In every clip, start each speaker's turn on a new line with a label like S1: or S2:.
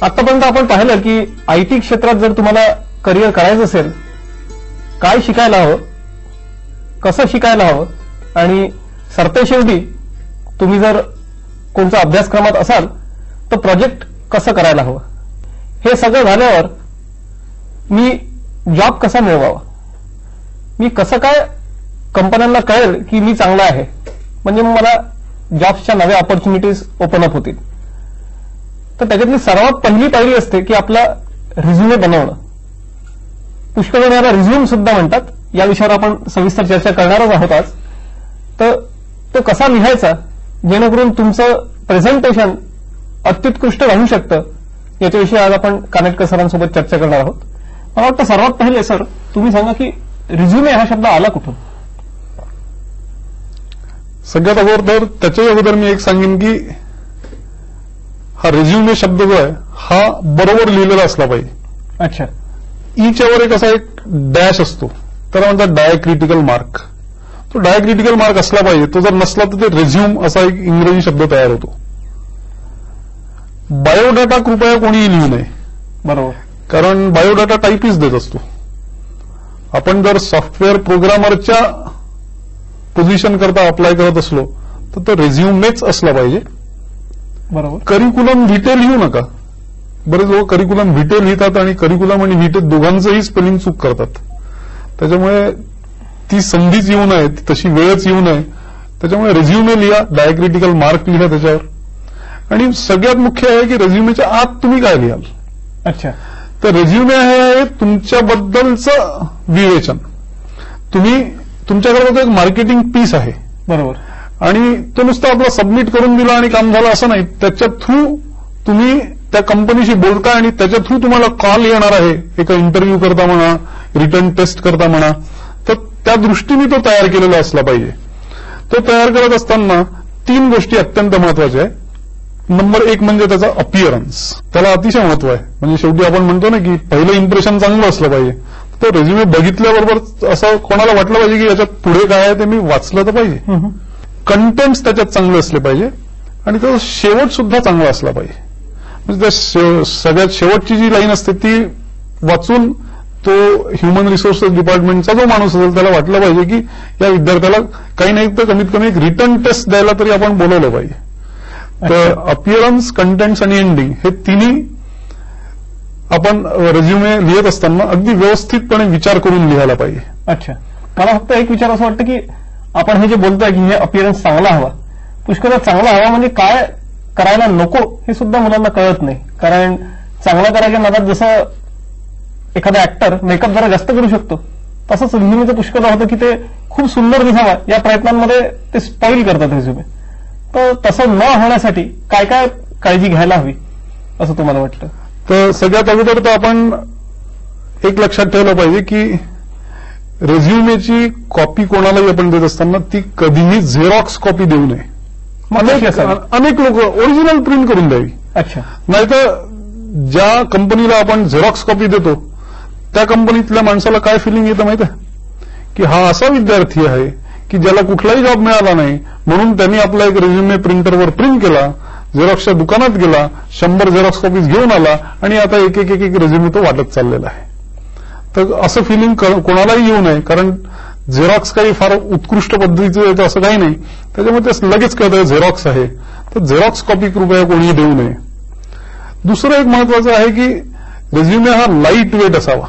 S1: आतापर्यंत आपण पाहिलं की आयटी क्षेत्रात जर तुम्हाला करिअर करायचं असेल, काय शिकायला हवं, कसं शिकायला हवं आणि सरतेशेवटी तुम्ही जर कोणत्या अभ्यासक्रमात असाल तर प्रोजेक्ट कसं करायला हवं, हे सगळं झाल्यावर मी जॉब कसा मिळवावा, मी कसं काय कंपन्यांना कळेल की मी चांगला आहे, म्हणजे मला जॉब्सच्या नव्या ऑपॉर्च्युनिटीज ओपन अप होतील. तर त्याच्यातली सर्वात पहिली पायरी असते की आपला रिझ्युमे बनवणं. पुष्कळ याला रिझ्यूम सुद्धा म्हणतात. या विषयावर आपण सविस्तर चर्चा करणारच आहोत आज. तर तो कसा लिहायचा जेणेकरून तुमचं प्रेझेंटेशन अत्युत्कृष्ट राहू शकतं, याच्याविषयी आज आपण कानेटकर सरांसोबत चर्चा करणार आहोत. मला वाटतं सर्वात पहिले सर तुम्ही सांगा की रिझ्युमे हा शब्द आला कुठून?
S2: सगळ्यात अगोदर त्याच्याही अगोदर मी एक सांगेन की हा रिझ्युमे शब्द जो आहे हा बरोबर लिहिलेला असला पाहिजे.
S1: अच्छा.
S2: ईच्या वर एक असा एक डॅश असतो, त्याला म्हणतात डायक्रिटिकल मार्क. तो डायक्रिटिकल मार्क असला पाहिजे. तो जर नसला तर ते रिझ्यूम असा एक इंग्रजी शब्द तयार होतो. बायोडाटा कृपया कोणीही लिहू नये.
S1: बरोबर.
S2: कारण बायोडाटा टाईपच देत असतो. आपण जर सॉफ्टवेअर प्रोग्रामरच्या पोझिशन करता अप्लाय करत असलो तर तो रिझ्युमेच असला पाहिजे.
S1: बरोबर.
S2: करिक्युलम व्हिटे लिहू नका. बरेच लोक करिक्युलम व्हिटे लिहितात आणि करिक्युलम आणि व्हिटे दोघांचंही स्पेलिंग चूक करतात. त्याच्यामुळे ती संधीच येऊ नये, तशी वेळच येऊ नये. त्याच्यामुळे रिझ्युमे लिहा, डायक्रिटिकल मार्क लिहा त्याच्यावर. आणि सगळ्यात मुख्य आहे की रिझ्युमेच्या आत तुम्ही काय लिहाल.
S1: अच्छा.
S2: तर रिझ्युमे आहे तुमच्याबद्दलचं विवेचन. तुमच्याकडे एक मार्केटिंग पीस आहे.
S1: बरोबर.
S2: आणि तो नुसतं आपला सबमिट करून दिला आणि काम झालं असं नाही. त्याच्या थ्रू तुम्ही त्या कंपनीशी बोलता आणि त्याच्या थ्रू तुम्हाला कॉल येणार आहे, एका इंटरव्ह्यू करता म्हणा, रिटर्न टेस्ट करता म्हणा. तर त्या दृष्टीने तो तयार केलेला असला पाहिजे. तो तयार करत असताना 3 गोष्टी अत्यंत महत्वाच्या आहेत. नंबर 1 म्हणजे त्याचा अपिअरन्स. त्याला अतिशय महत्व आहे. म्हणजे शेवटी आपण म्हणतो ना की पहिलं इम्प्रेशन चांगलं असलं पाहिजे. तो रेझ्युमे बघितल्याबरोबर असं कोणाला वाटलं पाहिजे की याच्यात पुढे काय आहे ते मी वाचलं तर पाहिजे. कंटेंट्स त्याच्यात चांगले असले पाहिजे आणि तो शेवट सुद्धा चांगला असला पाहिजे. म्हणजे त्या सगळ्यात शेवटची जी लाईन असते ती वाचून तो ह्युमन रिसोर्सेस डिपार्टमेंटचा जो माणूस असेल त्याला वाटलं पाहिजे की या विद्यार्थ्याला काही नाही तर कमीत कमी एक रिटर्न टेस्ट द्यायला तरी आपण बोलवलं पाहिजे. तर अपिअरन्स, कंटेंट्स आणि एंडिंग हे तिन्ही आपण रिझ्युमे लिहित असताना अगदी व्यवस्थितपणे विचार करून लिहायला पाहिजे.
S1: अच्छा. मला फक्त एक विचार असं वाटतं की आपण हे जे बोलतोय की हे अपिअरन्स चांगला हवा, पुष्कळ चांगला हवा म्हणजे काय करायला नको हे सुद्धा मुलांना कळत नाही. कारण चांगला करायच्या नादात जसं एखादा ऍक्टर मेकअप जरा जास्त करू शकतो, तसंच रिझ्युमेचं पुष्कळ होतं की ते खूप सुंदर दिसावा या प्रयत्नांमध्ये ते स्पॉईल करतात रिझ्युमे. तर तसं न होण्यासाठी काय काय काळजी घ्यायला हवी असं तुम्हाला वाटतं?
S2: तर सगळ्यात अगोदर तर आपण एक लक्षात ठेवलं पाहिजे की रेझ्युमेची कॉपी कोणालाही आपण देत असताना ती कधीही झेरॉक्स कॉपी देऊ नये. अनेक लोक ओरिजिनल प्रिंट करून द्यावी.
S1: अच्छा.
S2: नाहीतर ज्या कंपनीला आपण झेरॉक्स कॉपी देतो त्या कंपनीतल्या माणसाला काय फिलिंग येतं माहिती आहे की हा असा विद्यार्थी आहे की ज्याला कुठलाही जॉब मिळाला नाही म्हणून त्यांनी आपला एक रेझ्युमे प्रिंटरवर प्रिंट केला, झेरॉक्सच्या दुकानात गेला, 100 झेरॉक्स कॉपीज घेऊन आला आणि आता एक एक रेझ्युमे तो वाटत चाललेला आहे. तर असं फिलिंग कोणालाही येऊ नये. कारण झेरॉक्स काही फार उत्कृष्ट पद्धतीचं येतं असं काही नाही. त्याच्यामुळे ते लगेच कळतं झेरॉक्स आहे. तर झेरॉक्स कॉपी कृपया कोणीही देऊ नये. दुसरं एक महत्वाचं आहे की रेझ्युमे हा लाईट वेट असावा.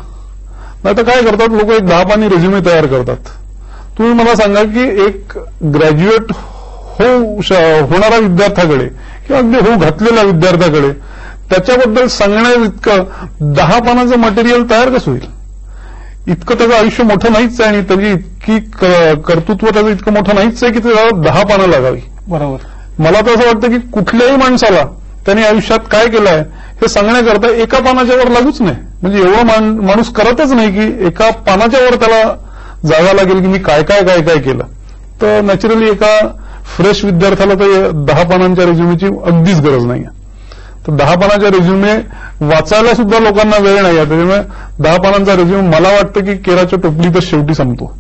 S2: नाहीतर काय करतात लोक, एक 10 पानी रेझ्युमे तयार करतात. तुम्ही मला सांगा की एक ग्रॅज्युएट होणाऱ्या विद्यार्थ्याकडे किंवा अगदी होऊ घातलेल्या विद्यार्थ्याकडे त्याच्याबद्दल सांगण्या इतकं 10 पानाचं मटेरियल तयार कसं होईल? इतकं त्याचं आयुष्य मोठं नाहीच आहे आणि त्याची इतकी कर्तृत्व त्याचं इतकं मोठं नाहीच आहे की त्याला 10 पानं लागावी.
S1: बरोबर.
S2: मला तर असं वाटतं की कुठल्याही माणसाला त्याने आयुष्यात काय केलं आहे हे सांगण्याकरता एका पानाच्या वर लागूच नाही. म्हणजे एवढं माणूस करतच नाही की एका पानाच्या वर त्याला जागा लागेल की मी काय काय काय काय केलं. तर नॅचरली एका फ्रेश विद्यार्थ्याला तर 10 पानांच्या रेझ्युमेची अगदीच गरज नाही. तर 10 पानाच्या रेझ्युमे वाचायला सुद्धा लोकांना वेळ नाही आहे. त्याच्यामुळे 10 पानांचा रेझ्युमे मला वाटतं की केराच्या टोपलीतच शेवटी संपतो.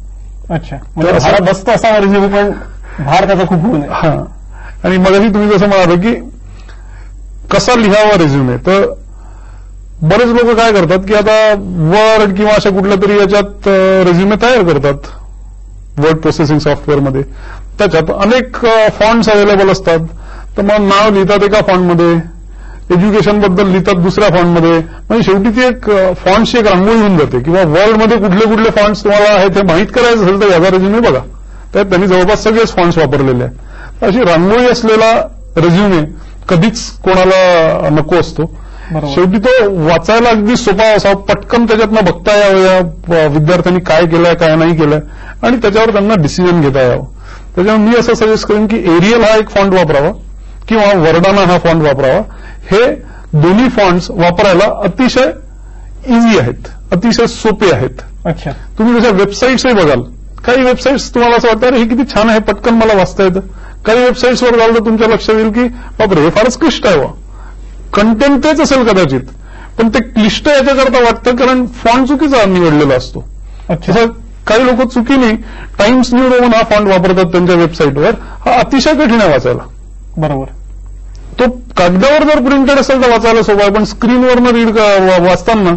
S1: अच्छा. म्हणजे बसतो असा रेझ्युमे पण भार त्याचा खूप होऊ नये.
S2: हा. आणि मगाशी तुम्ही जसं म्हणाल की कसा लिहावा रेझ्युमे, तर बरेच लोक काय करतात की आता वर्ड किंवा अशा कुठल्या तरी याच्यात रेझ्युमे तयार करतात, वर्ड प्रोसेसिंग सॉफ्टवेअरमध्ये. त्याच्यात अनेक फॉन्ट्स अवेलेबल असतात. तर मग नाव लिहितात एका फॉन्टमध्ये, एज्युकेशन बद्दल लिहितात दुसऱ्या फॉन्टमध्ये. म्हणजे शेवटी ती एक फॉन्टची एक रांगोळी होऊन जाते. किंवा वर्डमध्ये कुठले कुठले फॉन्ट्स तुम्हाला आहेत हे माहीत करायचं असेल तर याचा रेझ्युमे बघा, त्यात त्यांनी जवळपास सगळेच फॉन्ट्स वापरलेले आहेत. अशी रांगोळी असलेला रेझ्युमे कधीच कोणाला नको असतो. शेवटी तो वाचायला अगदी सोपा असावा, पटकन त्याच्यातनं बघता यावं या विद्यार्थ्यांनी काय केलंय काय नाही केलंय आणि त्याच्यावर त्यांना डिसिजन घेता यावं. त्याच्यामुळे मी असं सजेस्ट करेन की एरियल हा एक फॉन्ट वापरावा किंवा वर्डाना हा फॉन्ट वापरावा. हे दोन्ही फॉन्ट्स वापरायला अतिशय इझी आहेत, अतिशय सोपे आहेत.
S1: अच्छा,
S2: तुम्ही जशा वेबसाईट्सही बघाल, काही वेबसाईट्स तुम्हाला असं वाटतं अरे हे किती छान आहे, पटकन मला वाचता येतं. काही वेबसाईट्सवर जाल तर तुमच्या लक्षात येईल की बापरे हे फारच क्लिष्ट आहे. कंटेंट तेच असेल कदाचित, पण ते क्लिष्ट याच्याकरता वाटतं कारण फॉन्ट चुकीचा निवडलेला असतो.
S1: अच्छा,
S2: काही लोक चुकीने टाइम्स न्यू रोमन हा फॉन्ट वापरतात त्यांच्या वेबसाईटवर. हा अतिशय कठीण आहे वाचायला.
S1: बरोबर.
S2: तो कागदावर जर प्रिंटेड असेल तर वाचायला सोपा आहे, पण स्क्रीनवरनं रीड वाचताना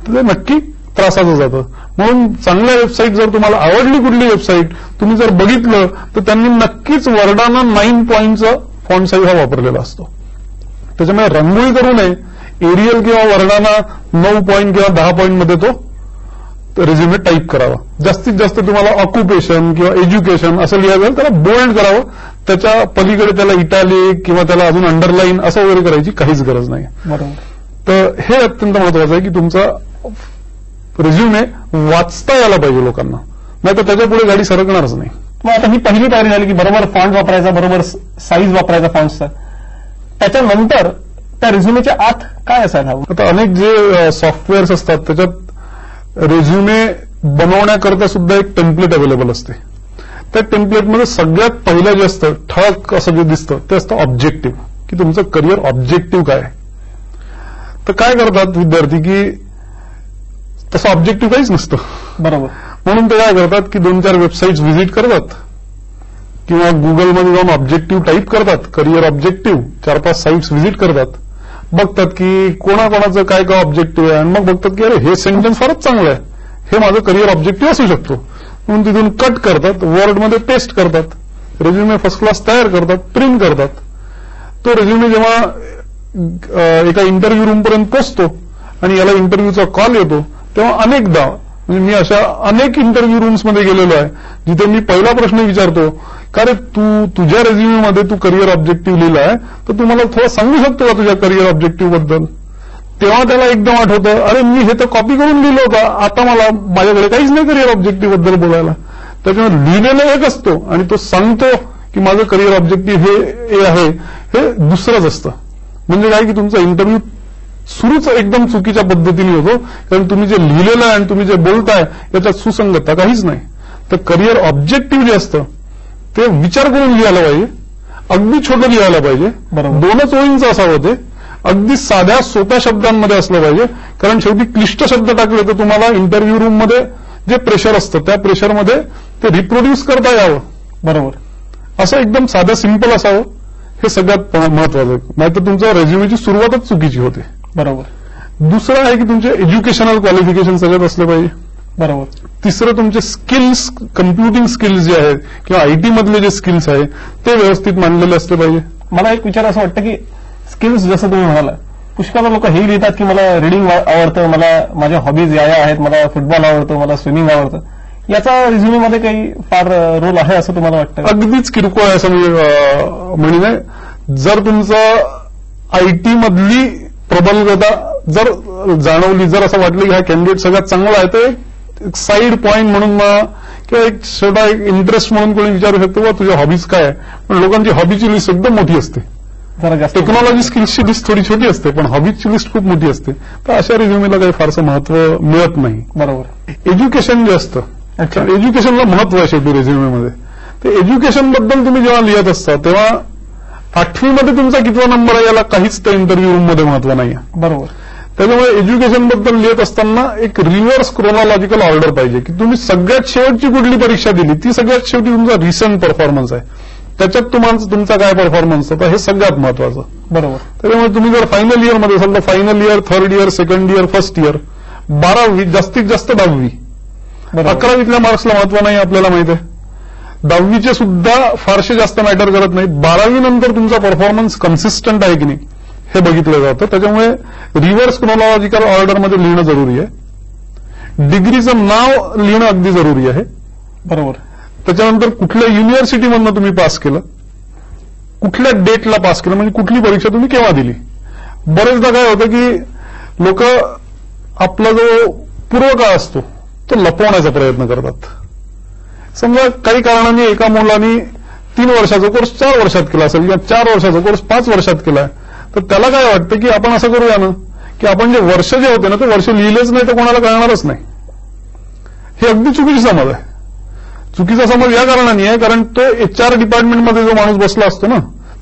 S2: ते नक्की त्रासाचं जातं. म्हणून चांगल्या वेबसाईट जर तुम्हाला आवडली कुठली वेबसाईट तुम्ही जर बघितलं तर त्यांनी नक्कीच वर्डाना 9 पॉईंटचा फॉन्ट साईज हा वापरलेला असतो. त्याच्यामुळे रांगोळी करू नये. एरियल किंवा वर्डाना 9 पॉईंट किंवा 10 पॉईंटमध्ये तो रेझ्युमे टाईप करावा. जास्तीत जास्त तुम्हाला ऑक्युपेशन किंवा एज्युकेशन असं लिहायचं त्याला बोल्ड करावं. त्याच्या पलीकडे त्याला इटॅलिक किंवा त्याला अजून अंडरलाईन असं वगैरे करायची काहीच गरज नाही. तर हे अत्यंत महत्वाचं आहे की तुमचा रेझ्युमे वाचता यायला पाहिजे लोकांना, नाही तर त्याच्या पुढे गाडी सरकणारच नाही.
S1: मग आता ही पहिली तयारी झाली की बरोबर फॉन्ट वापरायचा, बरोबर साईज वापरायचा फॉन्टचा. त्याच्यानंतर त्या रेझ्युमेच्या आत काय असायला हवं?
S2: आता अनेक जे सॉफ्टवेअर्स असतात त्याच्यात रेझ्युमे बनवण्याकरता सुद्धा एक टेम्पलेट अवेलेबल असते. त्या टेम्पलेटमध्ये सगळ्यात पहिलं जे असतं ठळक असं जे दिसतं ते असतं ऑब्जेक्टिव्ह, की तुमचं करिअर ऑब्जेक्टिव्ह काय आहे. तर काय करतात विद्यार्थी की तसं ऑब्जेक्टिव्ह काहीच नसतं.
S1: बरोबर.
S2: म्हणून ते काय करतात की 2-4 वेबसाईट्स व्हिजिट करतात किंवा गुगलमध्ये जाऊन ऑब्जेक्टिव्ह टाईप करतात, करिअर ऑब्जेक्टिव्ह, 4-5 साईट्स व्हिजिट करतात, बघतात की कोणाकोणाचं काय काय ऑब्जेक्टिव्ह आहे आणि मग बघतात की अरे हे सेंटेन्स फारच चांगलं आहे, हे माझं करिअर ऑब्जेक्टिव्ह असू शकतो. म्हणून तिथून कट करतात, वर्डमध्ये पेस्ट करतात, रेझ्युमे फर्स्ट क्लास तयार करतात, प्रिंट करतात. तो रेझ्युमे जेव्हा एका इंटरव्ह्यू रूमपर्यंत पोहोचतो आणि याला इंटरव्ह्यूचा कॉल येतो तेव्हा अनेकदा म्हणजे मी अशा अनेक इंटरव्ह्यू रूम्समध्ये गेलेलो आहे जिथे मी पहिला प्रश्न विचारतो का रे तू तुझ्या रेझ्युमेमध्ये तू करिअर ऑब्जेक्टिव्ह लिहिला आहे तर तू मला थोडं सांगू शकतो का तुझ्या करिअर ऑब्जेक्टिव्ह बद्दल. तेव्हा त्याला एकदम आठवतं अरे मी हे तर कॉपी करून लिहिलं होतं, आता मला माझ्याकडे काहीच नाही करिअर ऑब्जेक्टिव्ह बद्दल बोलायला. त्याच्यामुळे लिहिलेलं एक असतो आणि तो सांगतो की माझं करिअर ऑब्जेक्टिव्ह हे आहे हे दुसरंच असतं. म्हणजे काय की तुमचा इंटरव्ह्यू सुरूच एकदम चुकीच्या पद्धतीने होतो कारण तुम्ही जे लिहिलेलं आहे आणि तुम्ही जे बोलताय याच्यात सुसंगतता काहीच नाही. तर करिअर ऑब्जेक्टिव्ह जे असतं ते विचार करून लिहायला पाहिजे, अगदी छोटं लिहायला पाहिजे, 2च ओळींचं असावं, ते अगदी साध्या सोप्या शब्दांमध्ये असलं पाहिजे. कारण शेवटी क्लिष्ट शब्द टाकले तर तुम्हाला इंटरव्ह्यू रूममध्ये जे प्रेशर असतं त्या प्रेशरमध्ये ते रिप्रोड्यूस करता यावं.
S1: बरोबर.
S2: असं एकदम साधं सिंपल असावं हे सगळ्यात महत्वाचं आहे. नाहीतर तुमच्या रेझ्युमेची सुरुवातच चुकीची होते.
S1: बरोबर.
S2: दुसरं आहे की तुमचे एज्युकेशनल क्वालिफिकेशन सगळ्यात असले पाहिजे.
S1: बरोबर.
S2: तिसरं तुमचे स्किल्स, कम्प्युटिंग स्किल्स जे आहेत किंवा आयटी मधले जे स्किल्स आहेत ते व्यवस्थित मांडलेले असले पाहिजे.
S1: मला एक विचार असं वाटतं की स्किल्स जसं तुम्ही म्हणाला पुष्कळ लोक हे लिहितात की मला रिडिंग आवडतं, मला माझ्या हॉबीज या आहेत, मला फुटबॉल आवडतो, मला स्विमिंग आवडतं. याचा रिझ्युमेमध्ये काही फार रोल आहे असं तुम्हाला वाटतं?
S2: अगदीच किरकोळ आहे असं म्हणजे जर तुमचं आयटी मधली प्रबलता जर जाणवली, जर असं वाटलं की हा कॅन्डिडेट सगळ्यात चांगला आहे तर एक साईड पॉईंट म्हणून किंवा एक छोटा एक इंटरेस्ट म्हणून कोणी विचारू शकतो वा तुझ्या हॉबीज काय आहे. पण लोकांची हॉबीची लिस्ट एकदम मोठी असते. टेक्नॉलॉजी स्किल्सची लिस्ट थोडी छोटी असते पण हॉबीजची लिस्ट खूप मोठी असते. तर अशा रिझ्युमेला काही फारसं महत्व मिळत नाही.
S1: बरोबर.
S2: एज्युकेशन जे असतं एज्युकेशनला महत्व आहे शेवटी रेझ्युमेमध्ये. तर एज्युकेशन बद्दल तुम्ही जेव्हा लिहित असता तेव्हा 8वीमध्ये तुमचा कितवा नंबर आहे याला काहीच त्या इंटरव्ह्यू रूममध्ये महत्व नाही.
S1: बरोबर.
S2: त्याच्यामुळे एज्युकेशन बद्दल लिहित असताना एक रिव्हर्स क्रोनॉलॉजिकल ऑर्डर पाहिजे की तुम्ही सगळ्यात शेवटची कुठली परीक्षा दिली ती सगळ्यात शेवटी तुमचा रिसेंट परफॉर्मन्स आहे. त्याच्यात तुमचा काय परफॉर्मन्स होता हे सगळ्यात महत्वाचं.
S1: बरोबर.
S2: त्याच्यामुळे तुम्ही जर फायनल इयरमध्ये असाल तर final year, third year, second year, first year, 12वी, जास्तीत जास्त 10वी. 11वीतल्या मार्क्सला महत्व नाही आपल्याला माहित आहे. 10वीचे सुद्धा फारसे जास्त मॅटर करत नाहीत. 12वी नंतर तुमचा परफॉर्मन्स कन्सिस्टंट आहे की नाही हे बघितलं जातं. त्याच्यामुळे रिव्हर्स क्रोनॉलॉजिकल ऑर्डरमध्ये लिहिणं जरुरी आहे. डिग्रीचं नाव लिहिणं अगदी जरुरी आहे.
S1: बरोबर.
S2: त्याच्यानंतर कुठल्या युनिव्हर्सिटीमधनं तुम्ही पास केलं, कुठल्या डेटला पास केलं, म्हणजे कुठली परीक्षा तुम्ही केव्हा दिली. बरेचदा काय होतं की लोक आपला जो पूर्वकाळ असतो तो लपवण्याचा प्रयत्न करतात. समजा काही कारणाने एका मुलाने 3 वर्षाचा कोर्स 4 वर्षात केला असेल किंवा 4 वर्षाचा कोर्स 5 वर्षात केलाय, तर त्याला काय वाटतं की आपण असं करूया ना की आपण जे वर्ष जे होते ना ते वर्ष लिहिलेच नाही तर कोणाला कळणारच नाही. हे अगदी चुकीची समज आहे. चुकीचा समज या कारणाने आहे कारण तो HR डिपार्टमेंटमध्ये जो माणूस बसला असतो ना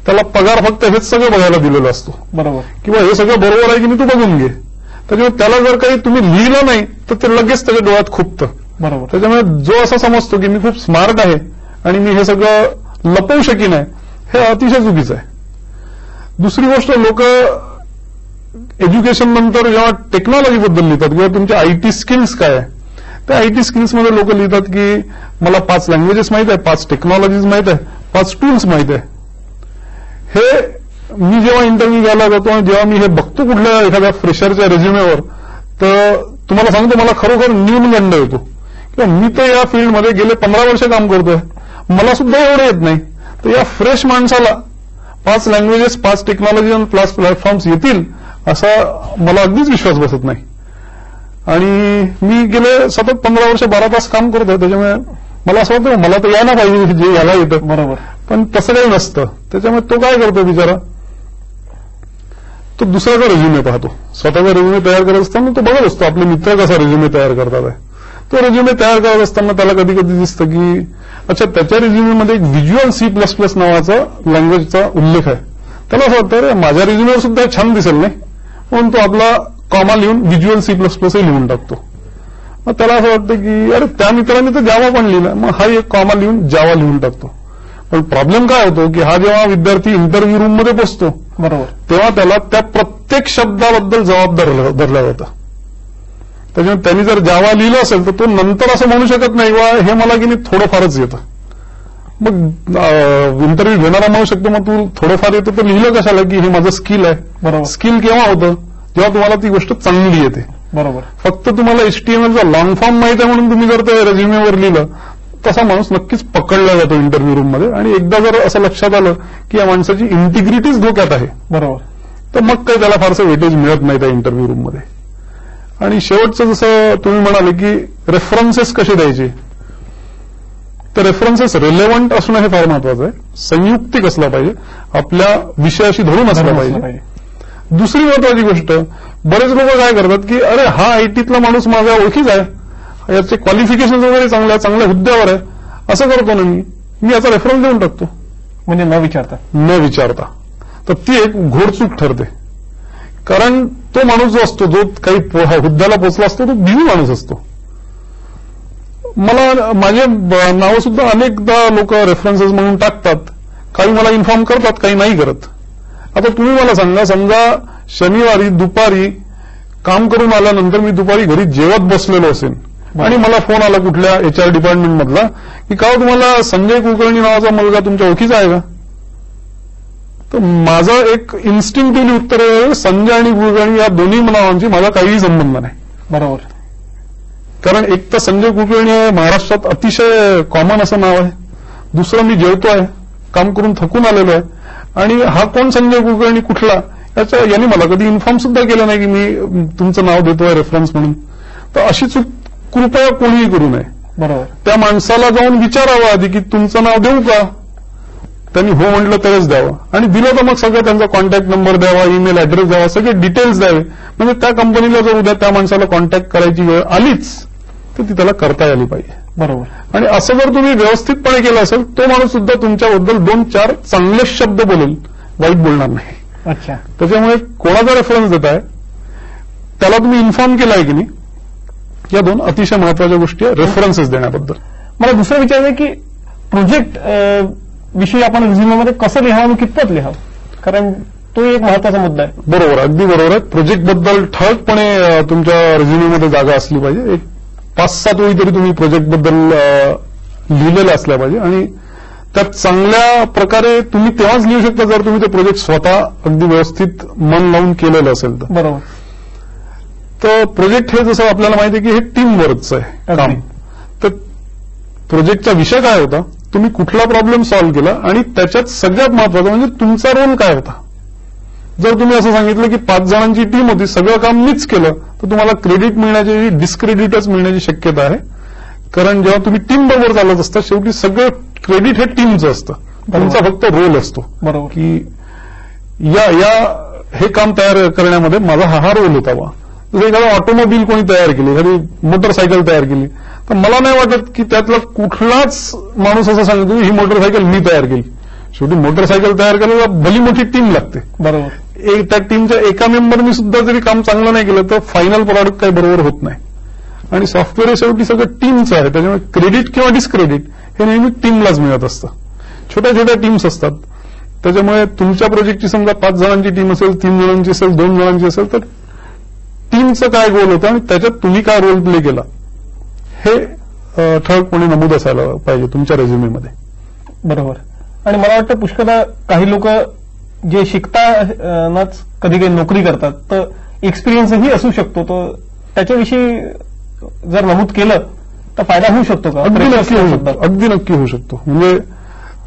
S2: त्याला पगार फक्त हेच सगळं बघायला दिलेला असतो.
S1: बरोबर.
S2: किंवा हे सगळं बरोबर आहे की मी तू बघून घे. त्याच्यामुळे त्याला जर काही तुम्ही लिहिलं नाही तर ते लगेच त्याच्या डोळ्यात खुपतं.
S1: बरोबर.
S2: त्याच्यामुळे जो असं समजतो की मी खूप स्मार्ट आहे आणि मी हे सगळं लपवू शकीन आहे हे अतिशय चुकीचं आहे. दुसरी गोष्ट, लोक एज्युकेशन नंतर जेव्हा टेक्नॉलॉजीबद्दल लिहितात किंवा तुमच्या IT स्किल्स काय आहे त्या IT स्किल्समध्ये लोक लिहितात की मला 5 लँग्वेजेस माहित आहे, 5 टेक्नॉलॉजीज माहित आहे, 5 टूल्स माहित आहे. हे मी जेव्हा इंटरव्ह्यू घ्यायला जातो जेव्हा मी हे बघतो कुठल्या एखाद्या फ्रेशरच्या रेझ्युमेवर तर तुम्हाला सांगतो मला खरोखर न्यूनगंड येतो. किंवा मी तर या फील्डमध्ये गेले 15 वर्ष काम करतोय, मला सुद्धा एवढं येत नाही. तर या फ्रेश माणसाला 5 लँग्वेजेस, 5 टेक्नॉलॉजी आणि 5 प्लॅटफॉर्म्स येतील असा मला अगदीच विश्वास बसत नाही. आणि मी गेले सतत 15 वर्ष 12 तास काम करतोय. त्याच्यामुळे मला असं वाटतं मला तर यायला पाहिजे जे याला येतं.
S1: बरोबर.
S2: पण तसं काही नसतं. त्याच्यामुळे तो काय करतो बिचारा, तो दुसऱ्याचा रेझ्युमे पाहतो. स्वतःचा रेझ्युमे तयार करत असताना तो बघत असतो आपले मित्र कसा रेझ्युमे तयार करतात आहे. तो रेझ्युमे तयार करत असताना त्याला कधी कधी दिसतं की अच्छा त्याच्या रेझ्युमेमध्ये एक व्हिज्युअल C++ नावाचा लँग्वेजचा उल्लेख आहे. त्याला असं वाटतं अरे माझ्या रेझ्युमेवर सुद्धा छान दिसेल नाही म्हणून तो आपला कॉमा लिहून व्हिज्युअल C++ लिहून टाकतो. मग त्याला असं वाटतं की अरे त्या मित्रांनी तर जावा पण लिहिला, मग हा एक कॉमा लिहून जावा लिहून टाकतो. पण प्रॉब्लेम काय होतो की हा जेव्हा विद्यार्थी इंटरव्ह्यू रूममध्ये पोहोचतो
S1: बरोबर
S2: तेव्हा त्याला त्या प्रत्येक शब्दाबद्दल जबाबदार धरलं जातं. त्याच्यामुळे त्यांनी जर जावा लिहिलं असेल तर तो नंतर असं म्हणू शकत नाही वा हे मला की नाही थोडंफारच येतं. मग इंटरव्ह्यू घेणारा म्हणू शकतो मग तू थोडंफार येतं तर लिहिलं कशाला की हे माझं स्किल आहे.
S1: बरोबर.
S2: स्किल केव्हा होतं जेव्हा तुम्हाला ती गोष्ट चांगली येते.
S1: बरोबर.
S2: फक्त तुम्हाला HTMLचा लॉंग फॉर्म माहित आहे म्हणून तुम्ही जर ते रेझ्युमेवर लिहिलं तसा माणूस नक्कीच पकडला जातो इंटरव्ह्यू रूममध्ये. आणि एकदा जर असं लक्षात आलं की या माणसाची इंटिग्रिटीच धोक्यात आहे
S1: बरोबर
S2: तर मग काही त्याला फारसं वेटेज मिळत नाही त्या इंटरव्ह्यू रूममध्ये. आणि शेवटचं जसं तुम्ही म्हणाले की रेफरन्सेस कसे द्यायचे तर रेफरन्सेस रिलेव्हंट असणं हे फार महत्वाचं आहे. संयुक्तिक असला पाहिजे, आपल्या विषयाशी धरून असला पाहिजे. दुसरी महत्वाची गोष्ट, बरेच लोक काय करतात की अरे हा ITतला माणूस माझ्या ओळखीच आहे, याचे क्वालिफिकेशन वगैरे चांगल्या हुद्द्यावर आहे, असं करतो ना मी याचा रेफरन्स देऊन टाकतो.
S1: म्हणजे न विचारता. तर ती एक घोडचूक ठरते. कारण तो माणूस जो असतो जो काही हुद्द्याला पोचला असतो तो बिझी माणूस असतो. मला माझे नावं सुद्धा अनेकदा लोक रेफरन्सेस म्हणून टाकतात. काही मला इन्फॉर्म करतात, काही नाही करत. आता तुम्ही मला सांगा, समजा शनिवारी दुपारी काम करून आल्यानंतर मी दुपारी घरी जेवत बसलेलो असेल आणि मला फोन आला कुठल्या HR डिपार्टमेंटमधला की का तुम्हाला संजय कुलकर्णी नावाचा मुलगा तुमच्या ओळखीचा आहे का. तर माझं एक इन्स्टिंक्टिव्हली उत्तर आहे संजय आणि कुलकर्णी या दोन्ही नावांची माझा काहीही संबंध नाही. बरोबर.
S2: कारण एक तर संजय कुलकर्णी आहे महाराष्ट्रात अतिशय कॉमन असं नाव आहे. दुसरं मी जेवतोय, काम करून थकून आलेलो आहे आणि हा कोण संजय कुलकर्णी कुठला याने मला कधी इन्फॉर्म सुद्धा केलं नाही की मी तुमचं नाव देतोय रेफरन्स म्हणून. तर अशी चूक कृपया कोणीही करू नये.
S1: बरोबर.
S2: त्या माणसाला जाऊन विचारावं आधी की तुमचं नाव देऊ का. त्यांनी हो म्हटलं तरच द्यावं आणि दिलं तर मग सगळं त्यांचा कॉन्टॅक्ट नंबर द्यावा, ईमेल ऍड्रेस द्यावा, सगळे डिटेल्स द्यावे. म्हणजे त्या कंपनीला जर उद्या त्या माणसाला कॉन्टॅक्ट करायची वेळ आलीच तर ती त्याला करता आली पाहिजे.
S1: बरोबर.
S2: आणि असं जर तुम्ही व्यवस्थितपणे केलं असेल तो माणूस सुद्धा तुमच्याबद्दल 2-4 चांगले शब्द बोलेल, वाईट बोलणार नाही.
S1: अच्छा.
S2: त्याच्यामुळे कोणाचा रेफरन्स देताय त्याला तुम्ही इन्फॉर्म केलाय की नाही, या 2 अतिशय महत्वाच्या गोष्टी आहे रेफरन्सेस देण्याबद्दल.
S1: मला दुसरं विचारायचं की प्रोजेक्ट विषयी आपण रिझ्युमेमध्ये कसं लिहावं, कितपत लिहावं, कारण तो एक महत्वाचा मुद्दा आहे.
S2: बरोबर, अगदी बरोबर आहे. प्रोजेक्टबद्दल ठळकपणे तुमच्या रिझ्युमेमध्ये जागा असली पाहिजे. एक 5-7 ओळी तरी तुम्ही प्रोजेक्टबद्दल लिहिलेल्या असल्या पाहिजे आणि त्यात चांगल्या प्रकारे तुम्ही तेव्हाच लिहू शकता जर तुम्ही ते प्रोजेक्ट स्वतः अगदी व्यवस्थित मन लावून केलेलं असेल तर.
S1: बरोबर.
S2: तर प्रोजेक्ट हे जसं आपल्याला माहिती आहे की हे टीम वर्कचं आहे काम. तर प्रोजेक्टचा विषय काय होता, तुम्ही कुठला प्रॉब्लेम सॉल्व्ह केला आणि त्याच्यात सगळ्यात महत्वाचं म्हणजे तुमचा रोल काय होता. जर तुम्ही असं सांगितलं की 5 जणांची टीम होती, सगळं काम मीच केलं, तर तुम्हाला क्रेडिट मिळण्याची, डिस्क्रेडिटच मिळण्याची शक्यता आहे. कारण जेव्हा तुम्ही टीम बरोबर चालत असता शेवटी सगळं क्रेडिट हे टीमचं असतं, तुमचा फक्त रोल असतो.
S1: बरोबर.
S2: की हे काम तयार करण्यामध्ये माझा हा रोल होता बा. जर एखादा ऑटोमोबाईल कोणी तयार केली, एखादी मोटरसायकल तयार केली, तर मला नाही वाटत की त्यातला कुठलाच माणूस असं सांगतो ही मोटरसायकल मी तयार केली. शेवटी मोटरसायकल तयार करायला भली मोठी टीम लागते.
S1: बरोबर.
S2: त्या टीमच्या एका मेंबरनी सुद्धा जरी काम चांगलं नाही केलं तर फायनल प्रॉडक्ट काही बरोबर होत नाही. आणि सॉफ्टवेअर हे शेवटी सगळं टीमचं आहे, त्याच्यामुळे क्रेडिट किंवा डिस्क्रेडिट हे नेहमी टीमलाच मिळत असतं. छोट्या छोट्या टीम्स असतात, त्याच्यामुळे तुमच्या प्रोजेक्टची समजा 5 जणांची टीम असेल, 3 जणांची असेल, 2 जणांची असेल, तर टीमचं काय गोल होतं आणि त्याच्यात तुम्ही काय रोल प्ले केला हे ठळकपणे नमूद असायला पाहिजे तुमच्या रेझ्युमेमध्ये.
S1: बरोबर. आणि मला वाटतं पुष्कळ काही लोक जे शिकतानाच कधी काही नोकरी करतात, तर एक्सपिरियन्सही असू शकतो, तर त्याच्याविषयी जर नमूद केलं तर फायदा होऊ शकतो का?
S2: अगदी नक्की होऊ शकतो, अगदी नक्की होऊ शकतो. म्हणजे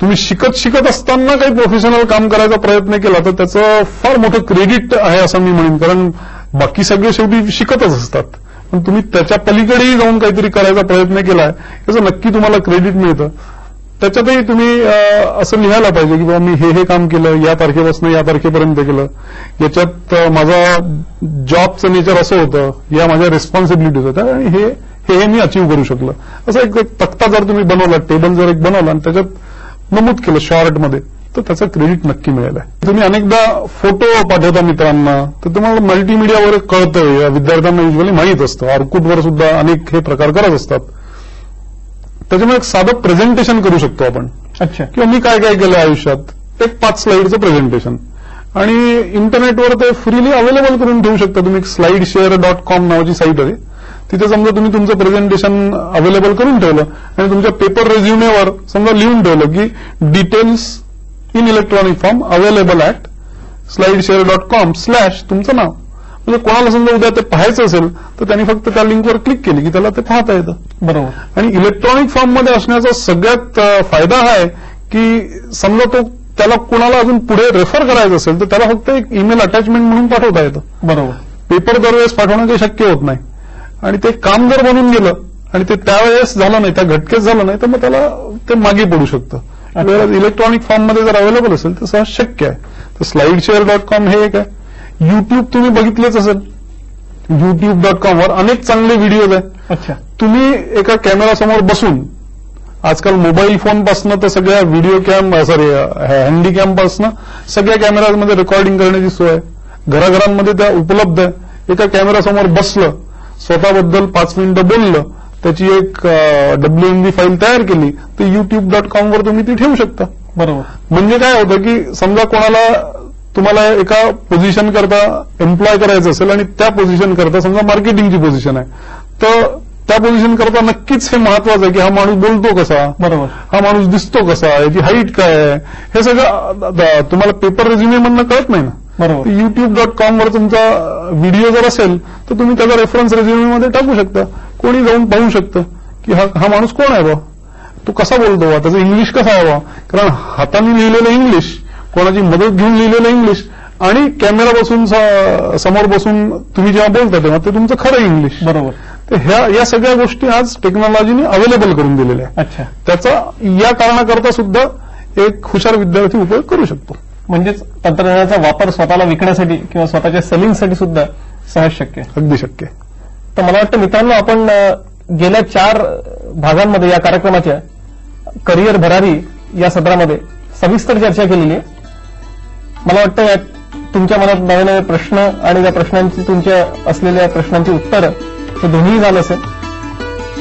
S2: तुम्ही शिकत असताना काही प्रोफेशनल काम करायचा प्रयत्न केला तर त्याचं फार मोठं क्रेडिट आहे असं मी म्हणेन. कारण बाकी सगळे शेवटी शिकतच असतात, पण तुम्ही त्याच्या पलीकडेही जाऊन काहीतरी करायचा प्रयत्न केलाय याचं नक्की तुम्हाला क्रेडिट मिळतं. त्याच्यातही तुम्ही असं लिहायला पाहिजे की बाबा मी हे काम केलं, या तारखेपासून या तारखेपर्यंत केलं, याच्यात माझा जॉबचं नेचर असं होतं, या माझ्या रिस्पॉन्सिबिलिटीज होत्या आणि हे मी अचीव्ह करू शकलो. असं एक तक्ता जर तुम्ही बनवला, टेबल जर एक बनवला आणि त्याच्यात नमूद केलं शॉर्टमध्ये, तर त्याचं क्रेडिट नक्की मिळेल. तुम्ही अनेकदा फोटो पाठवता मित्रांना तर तुम्हाला मल्टीमीडियावर कळतं, विद्यार्थ्यांना युजली माहीत असतं. ऑर्कुटवर सुद्धा अनेक हे प्रकार करत असतात. त्याच्यामुळे एक साधं प्रेझेंटेशन करू शकतो आपण.
S1: अच्छा.
S2: किंवा मी काय काय केलं आयुष्यात, एक 5 स्लाईडचं प्रेझेंटेशन, आणि इंटरनेटवर ते फ्रीली अवेलेबल करून ठेवू शकता तुम्ही. slideshare.com नावाची साईट आहे, तिथे समजा तुम्ही तुमचं प्रेझेंटेशन अवेलेबल करून ठेवलं आणि तुमच्या पेपर रेझ्युमेवर समजा लिहून ठेवलं की details in electronic form available at slideshare.com/ तुमचं नाव. म्हणजे कोणाला समजा उद्या ते पाहायचं असेल तर त्यांनी फक्त त्या लिंकवर क्लिक केली की त्याला ते पाहता येतं.
S1: बरोबर.
S2: आणि इलेक्ट्रॉनिक फॉर्ममध्ये असण्याचा सगळ्यात फायदा हा आहे की समजा तो त्याला कोणाला अजून पुढे रेफर करायचं असेल तर त्याला फक्त एक ईमेल अटॅचमेंट म्हणून पाठवता येतं.
S1: बरोबर.
S2: पेपर दरवेळेस पाठवणं काही शक्य होत नाही. आणि ते काम जर बनून गेलं आणि ते त्यावेळेस झालं नाही, त्या घटकेच झालं नाही, तर मग त्याला ते मागे पडू शकतं. इलेक्ट्रॉनिक फॉर्ममध्ये जर अवेलेबल असेल तर सहज शक्य आहे. तर slideshare.com हे एक आहे. युट्यूब तुम्ही बघितलेच असेल, youtube.com वर अनेक चांगले व्हिडिओज आहेत.
S1: अच्छा.
S2: तुम्ही एका कॅमेरासमोर बसून, आजकाल मोबाईल फोनपासनं तर सगळ्या व्हिडिओ हँडीकॅम पासनं सगळ्या कॅमेरामध्ये रेकॉर्डिंग करण्याची सोय आहे. घराघरांमध्ये त्या उपलब्ध आहे. एका कॅमेरासमोर बसलं, स्वतःबद्दल 5 मिनिटं बोललं, त्याची एक WMV फाईल तयार केली तर youtube.com वर तुम्ही ती ठेवू शकता.
S1: बरोबर.
S2: म्हणजे काय होतं की समजा कोणाला तुम्हाला एका पोझिशन करता एम्प्लॉय करायचं असेल आणि त्या पोझिशन करता समजा मार्केटिंगची पोझिशन आहे, तर त्या पोझिशन करता नक्कीच हे महत्वाचं आहे की हा माणूस बोलतो कसा,
S1: बरोबर,
S2: हा माणूस दिसतो कसा, याची हाईट काय आहे, हे सगळं तुम्हाला पेपर रेझ्युमे म्हणणं कळत नाही ना.
S1: बरोबर.
S2: youtube.com वर तुमचा व्हिडिओ जर असेल तर तुम्ही त्याचा रेफरन्स रेझ्युमेमध्ये टाकू शकता. कोणी जाऊन पाहू शकतं की हा माणूस कोण आहे बा, तो कसा बोलतो बा, त्याचं इंग्लिश कसं आहे बा. कारण हाताने लिहिलेलं इंग्लिश, कोणाची मदत घेऊन लिहिलेलं इंग्लिश आणि कॅमेरा बसून समोर बसून तुम्ही जेव्हा बोलता तेव्हा ते तुमचं खरं इंग्लिश.
S1: बरोबर.
S2: तर या सगळ्या गोष्टी आज टेक्नॉलॉजीने अवेलेबल करून दिलेल्या आहेत.
S1: अच्छा.
S2: त्याचा या कारणाकरता सुद्धा एक हुशार विद्यार्थी उपयोग करू शकतो.
S1: म्हणजेच तंत्रज्ञानाचा वापर स्वतःला विकण्यासाठी किंवा स्वतःच्या सेलिंगसाठी सुद्धा सहज शक्य आहे.
S2: अगदी शक्य आहे.
S1: तर मला वाटतं मित्रांनो, आपण गेल्या 4 भागांमध्ये या कार्यक्रमाच्या करिअर भरारी या सत्रामध्ये सविस्तर चर्चा केलेली आहे. मला वाटतं यात तुमच्या मनात नवे नवे प्रश्न आणि त्या प्रश्नांची, तुमच्या असलेल्या प्रश्नांची उत्तरं हे दोन्ही झालं असेल.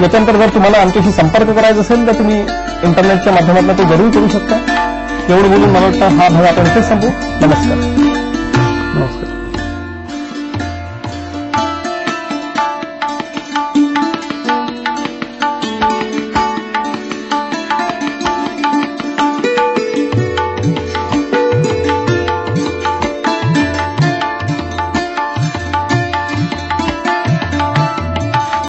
S1: याच्यानंतर जर तुम्हाला आमच्याशी संपर्क करायचा असेल तर तुम्ही इंटरनेटच्या माध्यमातून ते जरूर करू शकता. एवढं बोलून मला वाटतं हा भाग आपण इथेच संपू. नमस्कार.